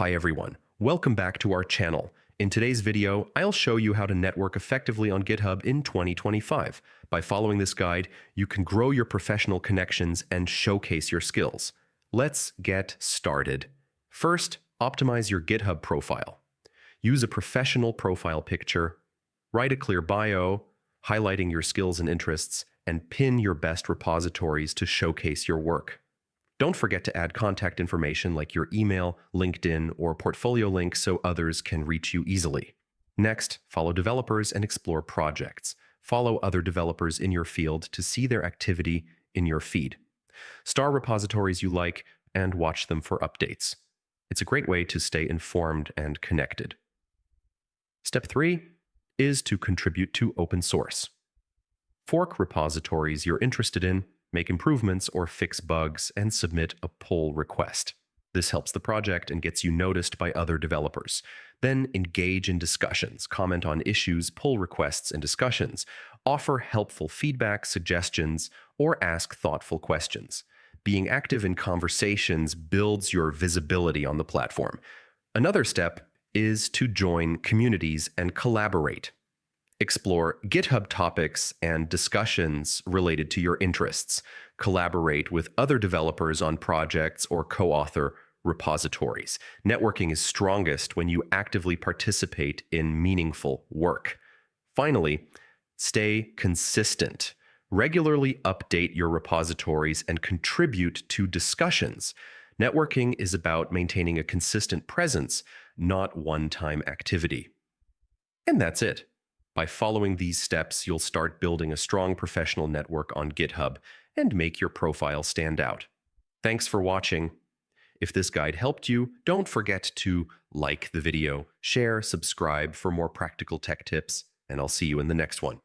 Hi everyone, welcome back to our channel. In today's video, I'll show you how to network effectively on GitHub in 2025. By following this guide, you can grow your professional connections and showcase your skills. Let's get started. First, optimize your GitHub profile. Use a professional profile picture, write a clear bio, highlighting your skills and interests, and pin your best repositories to showcase your work. Don't forget to add contact information like your email, LinkedIn, or portfolio link so others can reach you easily. Next, follow developers and explore projects. Follow other developers in your field to see their activity in your feed. Star repositories you like and watch them for updates. It's a great way to stay informed and connected. Step 3 is to contribute to open source. Fork repositories you're interested in, make improvements or fix bugs, and submit a pull request. This helps the project and gets you noticed by other developers. Then engage in discussions, comment on issues, pull requests and discussions, offer helpful feedback, suggestions, or ask thoughtful questions. Being active in conversations builds your visibility on the platform. Another step is to join communities and collaborate. Explore GitHub topics and discussions related to your interests. Collaborate with other developers on projects or co-author repositories. Networking is strongest when you actively participate in meaningful work. Finally, stay consistent. Regularly update your repositories and contribute to discussions. Networking is about maintaining a consistent presence, not one-time activity. And that's it. By following these steps, you'll start building a strong professional network on GitHub and make your profile stand out. Thanks for watching. If this guide helped you, don't forget to like the video, share, subscribe for more practical tech tips, and I'll see you in the next one.